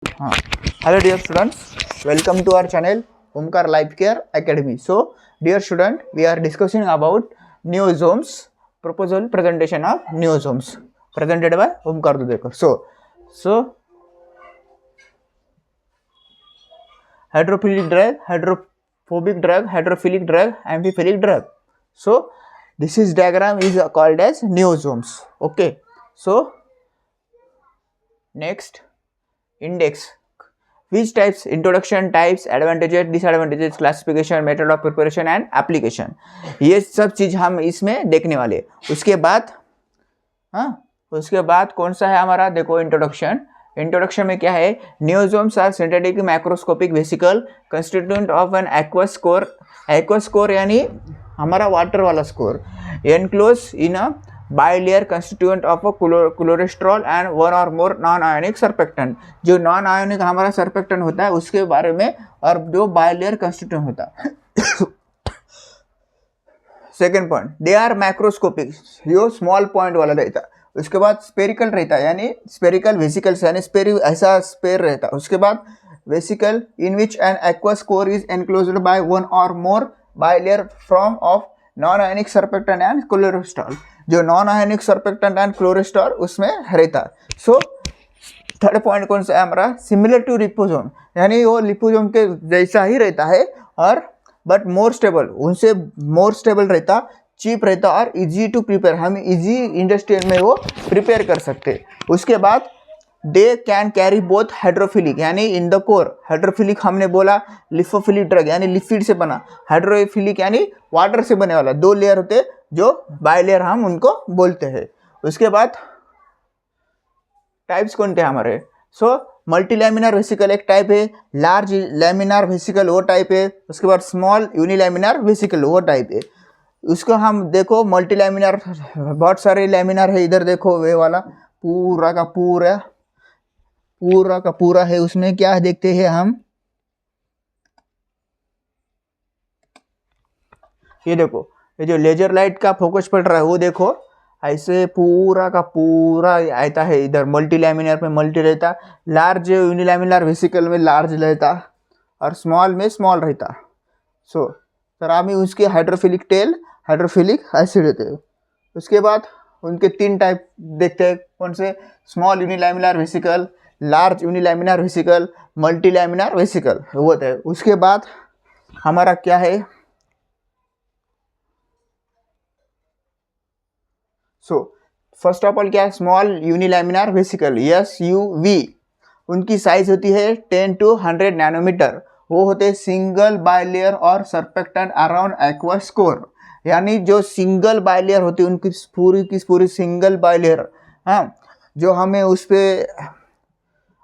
हाँ, hello dear students, welcome to our channel Omkar Life Care Academy. So dear student, we are discussing about neosomes, proposal presentation of neosomes presented by Omkar Dudekar. So hydrophilic drug, hydrophobic drug, hydrophilic drug, amphiphilic drug. So this is diagram is called as neosomes. Okay, so next index, which types, introduction, types, advantages, disadvantages, classification, method of preparation and application, ये सब चीज हम इसमें देखने वाले। उसके बाद कौन सा है हमारा, देखो इंट्रोडक्शन में क्या है, niosomes are synthetic macroscopic vesicle constituent of an aqueous core यानी हमारा वाटर वाला score, enclose in a bilayer constituent of cholesterol and one or more non ionic surfactant. जो नॉन आयोनिक हमारा सरफेक्टेंट होता है उसके बारे में, और जो बाइलेयर कंस्टिट्यूएंट होता है। Second point, they are macroscopic, जो स्मॉल पॉइंट वाला रहता है। उसके बाद स्पेरिकल रहता है, यानी स्पेरिकल वेसिकल्स यानी ऐसा स्पेयर रहता है। उसके बाद vesicle in which an aqueous core is enclosed by one or more bilayer from of non ionic surfactant and cholesterol. जो non ionic surfactant and cholesterol उसमें रहता है। सो थर्ड पॉइंट कौन सा है हमारा, सिमिलर टू लिपोसोम, यानी वो लिपोसोम के जैसा ही रहता है और बट मोर स्टेबल, उनसे मोर स्टेबल रहता, चीप रहता और इजी टू प्रिपेयर, हम इजी इंडस्ट्री में वो प्रिपेयर कर सकते। उसके बाद they can carry both hydrophilic यानी इन द कोर, हाइड्रोफिलिक हमने बोला लिफोफिलिक ड्रग यानी लिपिड से बना, हाइड्रोफिलिक यानी वाटर से बने वाला, दो लेयर होते जो बाइलेयर हम उनको बोलते हैं। उसके बाद टाइप्स कौन थे हमारे, सो मल्टीलैमिनार वेसिकल एक टाइप है, लार्ज लैमिनार वेसिकल वो टाइप है, उसके बाद स्मॉल यूनिलैमिनार वेसिकल वो टाइप है। उसको हम देखो मल्टीलैमिनार बहुत सारे लैमिनार है, इधर देखो वे वाला पूरा का पूरा है। उसमें क्या देखते हैं हम, ये देखो ये जो लेजर लाइट का फोकस पड़ रहा है वो देखो, ऐसे पूरा का पूरा आता है। इधर मल्टी लैमिनार में मल्टी रहता, लार्ज यूनिलैमिनार वेसिकल में लार्ज रहता और स्मॉल में स्मॉल रहता। सो सर आमी उसके हाइड्रोफिलिक टेल, हाइड्रोफिलिक एसिड रहते हैं। उसके बाद उनके तीन टाइप देखते हैं, कौन से, small unilamellar vesicle, large unilamellar vesicle, multi lamellar vesicle वो होता है। उसके बाद हमारा क्या है, सो फर्स्ट ऑफ ऑल क्या है, स्मॉल यूनिलैमिनार वेसिकल SUV, उनकी साइज होती है 10 to 100 नैनोमीटर। वो होते हैं सिंगल बाइलेयर और सरफेक्टेंट अराउंड एक्वस कोर, यानी जो सिंगल बाइलेयर होती है उनकी की पूरी सिंगल बाइलेयर, हाँ, जो हमें उस पर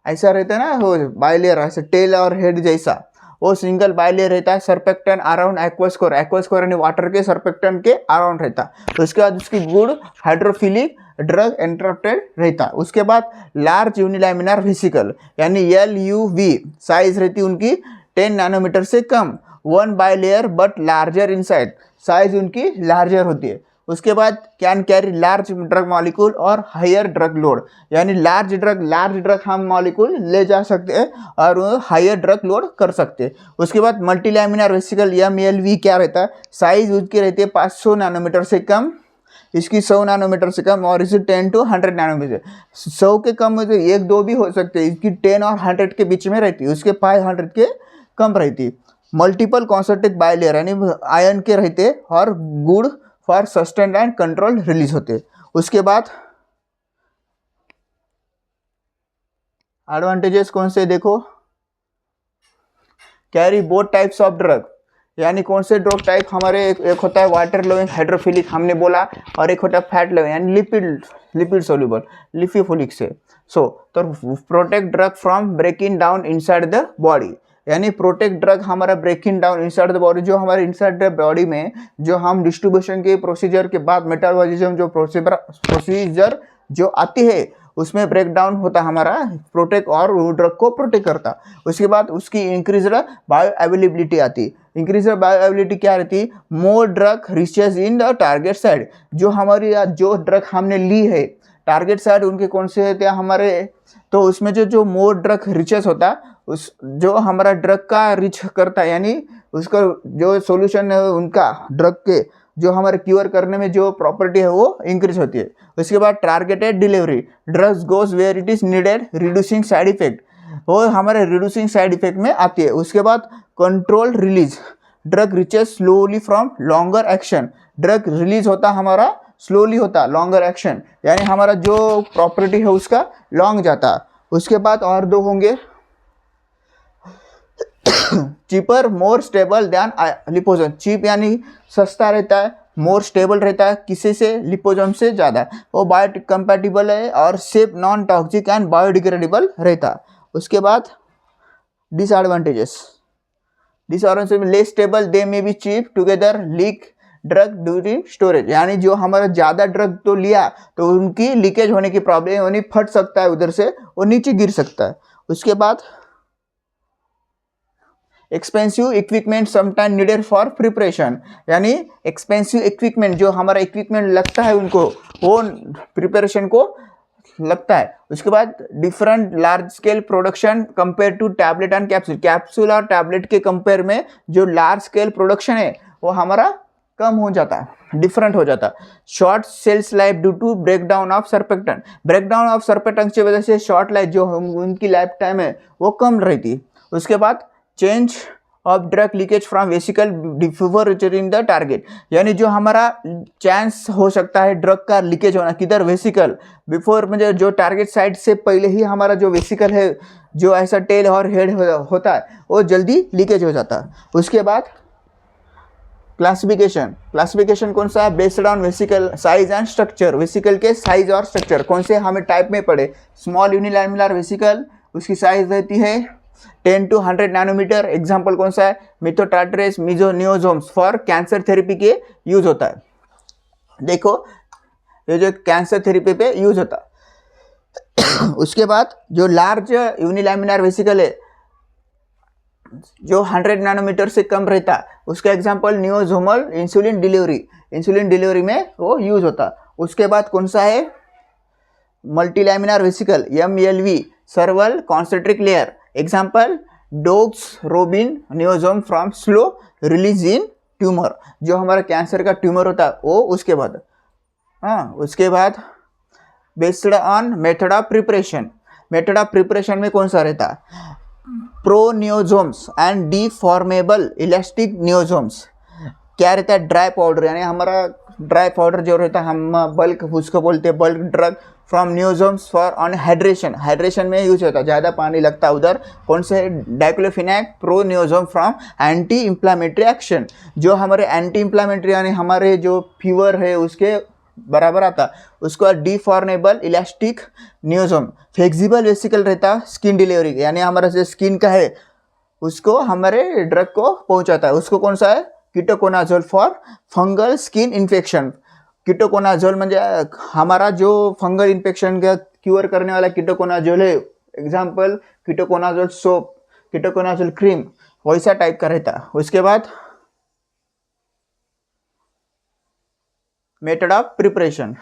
ऐसा रहता है ना वो बाइलेयर, ऐसे टेल और हेड जैसा, वो सिंगल बाइलेयर रहता है। सरफेक्टेंट अराउंड एक्वस कोर यानी वाटर के सरफेक्टेंट के अराउंड रहता है। तो उसके बाद उसकी गुड हाइड्रोफिलिक ड्रग इंटरप्टेड रहता है। उसके बाद लार्ज यूनिलैमिनार वेसिकल यानी LUV, साइज रहती है उनकी 10 नैनोमीटर से कम, one bilayer but larger inside, size उनकी लार्जर होती है। उसके बाद can carry large drug molecule और हायर ड्रग लोड, यानी लार्ज ड्रग हम मॉलिक्यूल ले जा सकते हैं और हायर ड्रग लोड कर सकते हैं। उसके बाद मल्टीलैमिनार वेसिकल MLV क्या रहता है, साइज उसकी रहती है 500 नैनोमीटर से कम, इसकी 100 नैनोमीटर से कम, और इसे 10 to 100 नैनोमीटर, 100 के कम तो 1-2 भी हो सकते हैं, इसकी 10 और 100 के बीच में रहती है, उसके 500 के कम रहती है। मल्टीपल कॉन्सर्टिक बाइलेयर यानी आयन के रहते और good for sustain and control release होते। उसके बाद एडवांटेजेस कौन से देखो, carry both types of drug, यानी कौन से ड्रग टाइप हमारे, एक होता है वाटर लविंग हाइड्रोफिलिक हमने बोला, और एक होता है फैट लविंग यानी लिपिड सोल्यूबल लिफोफिलिक से। So to protect drug from breaking down inside the body, यानी प्रोटेक्ट ड्रग हमारा breaking down inside the body, जो हमारे इनसाइड द बॉडी में जो हम डिस्ट्रीब्यूशन के प्रोसीजर के बाद मेटाबॉलिज्म जो प्रोसीजर जो आती है उसमें ब्रेक डाउन होता हमारा, प्रोटेक्ट और ड्रग को प्रोटेक्ट करता। उसके बाद उसकी इंक्रीज्ड बायो अवेलेबिलिटी आती, इंक्रीज्ड बायो अवेलेबिलिटी क्या रहती, more drug reaches in the target side, जो हमारी जो ड्रग हमने ली है टारगेट साइट उनके कौन से होते हैं हमारे, तो उसमें जो मोर ड्रग रिचेस होता है, उस जो हमारा ड्रग का रिच करता है, यानी उसका जो सॉल्यूशन है उनका ड्रग के जो हमारे क्योर करने में जो प्रॉपर्टी है वो इंक्रीज होती है। उसके बाद targeted delivery, drugs goes where it is needed, reducing side effect, वो हमारे रिड्यूसिंग साइड इफेक्ट में आती है। उसके बाद control release, drug reaches slowly from longer action, drug release होता हमारा स्लोली होता, लॉन्गर एक्शन यानी हमारा जो प्रॉपर्टी है उसका लॉन्ग जाता। उसके बाद और दो होंगे cheaper more stable than liposome, cheap यानी सस्ता रहता है, मोर स्टेबल रहता है किसी से, लिपोजोम से ज़्यादा, वो बायोकम्पैटिबल है और safe, non toxic and biodegradable रहता। उसके बाद disadvantages, less stable, they may be cheap, together leak drug during storage, यानी जो हमारा ज़्यादा ड्रग तो लिया तो उनकी लीकेज होने की प्रॉब्लम, यानी फट सकता है उधर से, वो नीचे गिर सकता है। उसके बाद expensive equipment sometime needed for preparation, यानी एक्सपेंसिव इक्विपमेंट जो हमारा इक्विपमेंट लगता है उनको, वो प्रिपरेशन को लगता है। उसके बाद different large scale production compare to tablet and capsule, capsule और टैबलेट के कंपेयर में जो लार्ज स्केल प्रोडक्शन है वो हमारा कम हो जाता है, डिफरेंट हो जाता है। Short shelf life due to breakdown of surfactant, breakdown of surfactant की वजह से शॉर्ट लाइफ जो उनकी लाइफ टाइम है वो कम रहती। उसके बाद change of drug leakage from vesicle before reaching the target, यानी जो हमारा चांस हो सकता है ड्रग का लीकेज होना किधर, वेसिकल बिफोर, मुझे जो टारगेट साइट से पहले ही हमारा जो वेसिकल है, जो ऐसा टेल और हेड होता है, वो जल्दी लीकेज हो जाता है। उसके बाद क्लासिफिकेशन कौन सा है, based on vesicle size and structure, vesicle के साइज और स्ट्रक्चर कौन से हमें टाइप में पड़े। स्मॉल यूनिलैमिनार वेसिकल, उसकी साइज रहती है 10 to 100 नैनोमीटर, एग्जाम्पल कौन सा है, मिथोटाट्रेस मिजोनियोजोम्स, फॉर कैंसर थेरेपी के यूज होता है। देखो ये जो कैंसर थेरेपी पे यूज होता है। उसके बाद जो लार्ज यूनिलैमिनार वेसिकल है जो 100 नैनोमीटर से कम रहता है, उसका एग्जांपल नियोजोमल इंसुलिन डिलीवरी में वो यूज होता। उसके बाद कौन सा है, multilamellar vesicle MLV, several concentric layer, example doxorubicin niosome from slow release in tumour, जो हमारा कैंसर का ट्यूमर होता है वो। उसके बाद उसके बाद based on method of preparation में कौन सा रहता है, प्रोनियोजोम्स एंड डिफॉर्मेबल इलास्टिक नियोजोम्स, क्या रहता है, ड्राई पाउडर, यानी हमारा ड्राई पाउडर जो रहता है, हम बल्क उसको बोलते हैं bulk drug from niosomes for on hydration में यूज होता है, ज़्यादा पानी लगता है उधर, कौन से, diclofenac proniosome from anti inflammatory action, जो हमारे एंटी इंफ्लामेटरी यानी हमारे जो फीवर है उसके बराबर आता। उसको डिफॉर्मेबल इलास्टिक नियोजोम, फ्लेक्सिबल वेसिकल रहता स्किन डिलीवरी, यानी हमारा जो स्किन का है उसको हमारे ड्रग को पहुंचाता है, उसको कौन सा है, ketoconazole for fungal skin infection, ketoconazole म्हणजे हमारा जो फंगल इन्फेक्शन का क्योर करने वाला कीटोकोनाजोल है, example ketoconazole soap, ketoconazole cream, वैसा टाइप का रहता। उसके बाद मेथड ऑफ प्रिपरेशन,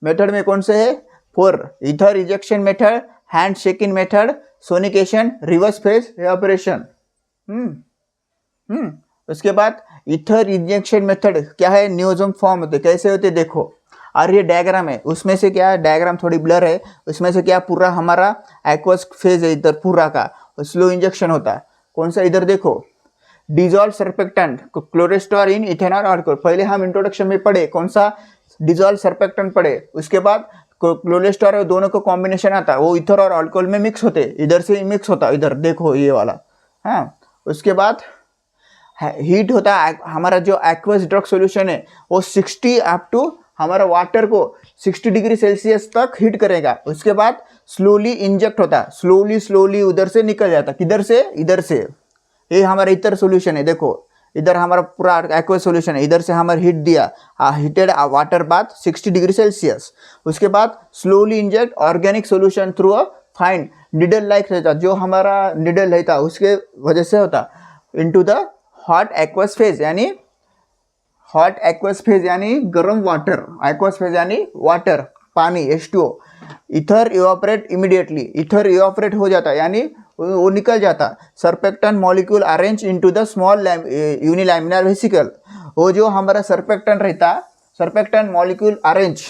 मेथड में कौन से है, 4 ether injection method, hand shaking method, sonication, reverse phase evaporation. उसके बाद ईथर इंजेक्शन मेथड क्या है, नियोजोम फॉर्म होते, कैसे होते देखो, और ये डायग्राम है, उसमें से क्या है, डायग्राम थोड़ी ब्लर है, उसमें से क्या पूरा हमारा एक्वस फेज है इधर पूरा का, स्लो इंजेक्शन होता है, कौन सा इधर देखो, डिजॉल्व सर्पेक्टेंट क्लोरेस्टर इन इथेनॉल अल्कोहल, पहले हम इंट्रोडक्शन में पढ़े कौन सा, डिजॉल्व सर्पेक्टेंट पढ़े, उसके बाद क्लोरेस्टर दोनों को कॉम्बिनेशन आता है, वो इथर और अल्कोहल में मिक्स होते, इधर से मिक्स होता, इधर देखो ये वाला। हाँ, उसके बाद हीट होता है, हमारा जो एक्वस ड्रग सॉल्यूशन है वो 60 अप टू हमारा वाटर को 60 डिग्री सेल्सियस तक हीट करेगा। उसके बाद स्लोली इंजेक्ट होता है, स्लोली उधर से निकल जाता, किधर से, इधर से, ये हमारा इतर सॉल्यूशन है, देखो इधर हमारा पूरा एक्वस सॉल्यूशन है, इधर से हमारा हीट दिया, heated water bath 60 degree Celsius. उसके बाद slowly inject organic solution through a fine needle like रहता, जो हमारा निडल रहता उसके वजह से होता, into the hot aqueous phase, यानी गर्म वाटर, एक्वस फेज यानी वाटर, पानी H2O, ether evaporate immediately, ether evaporate हो जाता है यानी वो निकल जाता। Surfactant molecule arrange into the small unilamellar vesicle, वो जो हमारा सर्पेक्टेंट रहता, सर्पेक्टेंट मॉलिक्यूल अरेंज,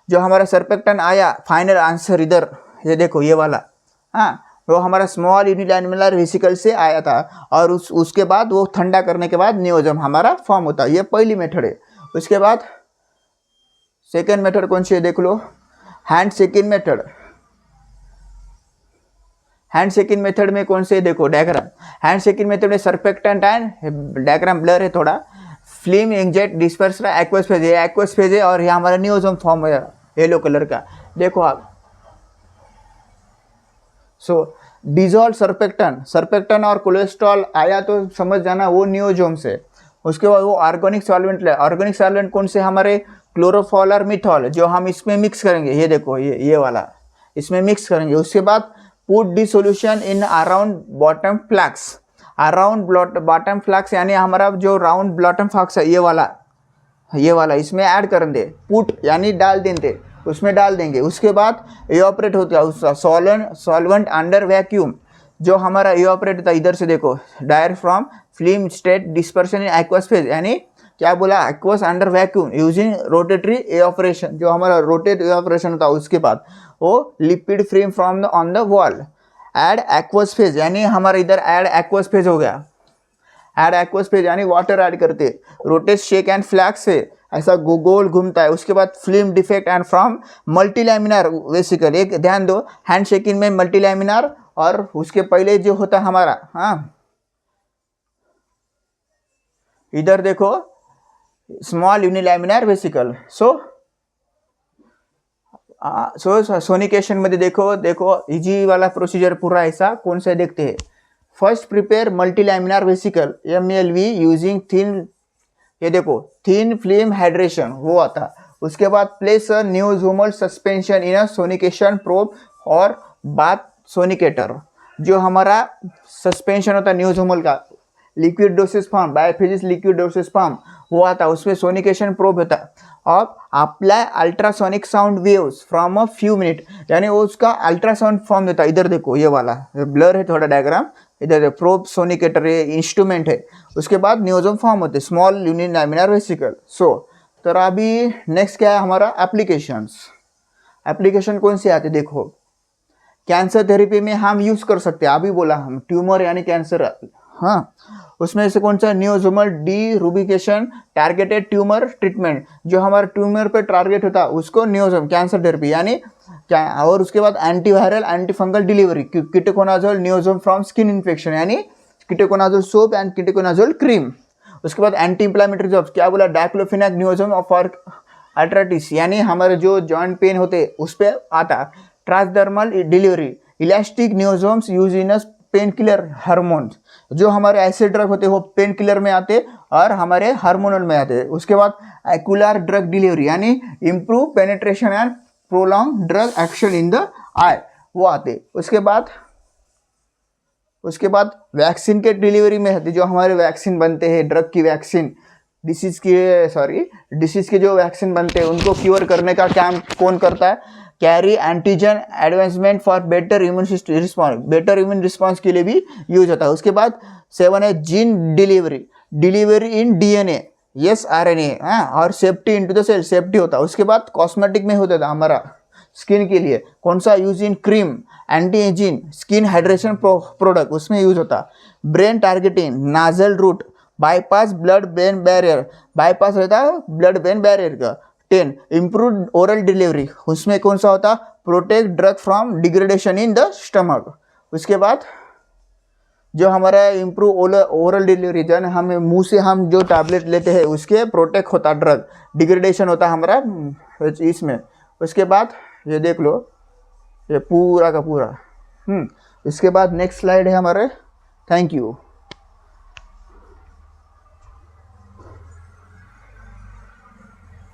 जो हमारा सर्पेक्टेंट आया, फाइनल आंसर इधर ये देखो ये वाला, हाँ वो हमारा स्मॉल यूनिलैमिनार वेसिकल से आया था, और उसके बाद वो ठंडा करने के बाद नियोजम हमारा फॉर्म होता है। ये पहली मेथड है। उसके बाद सेकेंड मेथड कौन सी है देख लो, hand shaking method. Hand shaking method में कौन से देखो डायग्राम, हैंड शेकिंग मेथड में सर्पेक्टेंट एंड डायग्राम ब्लर है थोड़ा, film inject disperse aqueous phase है, एक्वस फेज है, और ये हमारा नियोजम फॉर्म है येलो कलर का, देखो आप। सो डिजॉल्व सर्पेक्टेंट, सर्पेक्टेंट और कोलेस्ट्रॉल आया तो समझ जाना वो नियोजोम से। उसके बाद वो ऑर्गेनिक सॉल्वेंट ले, ऑर्गेनिक सॉल्वेंट कौन से हमारे क्लोरोफॉल और मिथॉल, जो हम इसमें मिक्स करेंगे, ये देखो ये वाला इसमें मिक्स करेंगे। उसके बाद put the solution in a round bottom flasks, a round bottom flasks यानी हमारा जो राउंड बॉटम फ्लैक्स है ये वाला इसमें ऐड कर दे, पुट यानी डाल देंगे, उसमें डाल देंगे। उसके बाद इवापोरेट होता है सॉल्वेंट अंडर वैक्यूम, जो हमारा इवापोरेट होता है इधर से देखो, dire from film state dispersion in aqueous phase, यानी क्या बोला, aqueous under vacuum using rotatory evaporation, जो हमारा रोटेट इवापोरेशन होता है। उसके बाद वो lipid frame from the on the wall, add aqueous phase यानी हमारा इधर एड एक्वस फेज हो गया, एड एक्वस फेज यानी वाटर ऐड करते, रोटेट शेक एंड फ्लैक्स से ऐसा गोल घूमता है। उसके बाद film defect and from मल्टीलैमिनार vesicle, एक ध्यान दो हैंड शेकिंग में मल्टीलैमिनार, और उसके पहले जो होता है हमारा, हाँ इधर देखो स्मॉल यूनिलैमिनार वेसिकल। सोनिकेशन मध्ये देखो इजी वाला प्रोसीजर पूरा ऐसा कौन सा देखते हैं। First prepare multilamellar vesicle MLV using thin, ये देखो थिन फिल्म हाइड्रेशन वो आता। उसके बाद place a niosomal suspension in a sonication probe or bath sonicator, जो हमारा सस्पेंशन होता है नियोजोमल का, liquid dosage form, biophysics liquid dosage form वो आता, उसमें सोनिकेशन प्रोब होता। और apply ultrasonic sound waves from a few minute, यानी वो उसका अल्ट्रासाउंड फॉर्म देता है। इधर देखो ये वाला ब्लर है थोड़ा डायग्राम, इधर प्रोब सोनिकेटर इंस्ट्रूमेंट है। उसके बाद नियोजोम फॉर्म होते स्मॉल यूनिलैमिनार वेसिकल। तो अभी नेक्स्ट क्या है हमारा एप्लीकेशंस। एप्लीकेशन कौन से आते देखो, कैंसर थेरेपी में हम यूज कर सकते हैं, अभी बोला हम ट्यूमर यानी कैंसर, हाँ उसमें से कौन सा न्यूरोसोमल डी रूबिकेशन टारगेटेड ट्यूमर ट्रीटमेंट, जो हमारा ट्यूमर पे टारगेट होता है उसको न्यूरोसोम कैंसर थेरेपी यानी क्या। और उसके बाद antiviral antifungal delivery, ketoconazole niosome from skin infection यानी ketoconazole soap and ketoconazole cream. उसके बाद एंटी इंफ्लेमेटरी जॉब्स, क्या बोला, डाइक्लोफिनेक न्यूरोसोम फॉर अल्ट्राटिस यानी हमारे जो जॉइंट पेन होते उस पर आता। Transdermal delivery, elastic niosomes use in pain killer hormones, जो हमारे ऐसे ड्रग होते हैं वो पेन किलर में आते और हमारे हार्मोनल में आते। उसके बाद एक्युलर ड्रग डिलीवरी यानी improve penetration and prolong drug action in the eye वो आते। उसके बाद वैक्सीन के डिलीवरी में आते, जो हमारे वैक्सीन बनते हैं ड्रग की वैक्सीन, डिसीज के जो वैक्सीन बनते हैं उनको क्योर करने का काम कौन करता है, carry antigen advancement for better immune system response, better immune response के लिए भी यूज होता है। उसके बाद 7 है gene delivery in DNA yes RNA, हाँ, और safety into the cell, safety होता है। उसके बाद कॉस्मेटिक में होता था हमारा स्किन के लिए कौन सा, use in cream, anti ageing, skin hydration product उसमें यूज होता। Brain targeting, nasal route, bypass blood brain barrier, bypass रहता है ब्लड ब्रेन बैरियर का। 10 इम्प्रूव ओरल डिलीवरी, उसमें कौन सा होता, protect drug from degradation in the stomach. उसके बाद जो हमारा इम्प्रूव ओरल डिलीवरी, जन हमें मुंह से हम जो टैबलेट लेते हैं उसके प्रोटेक्ट होता ड्रग, डिग्रेडेशन होता हमारा इसमें। उसके बाद ये देख लो ये पूरा का पूरा। इसके बाद नेक्स्ट स्लाइड है हमारे, थैंक यू।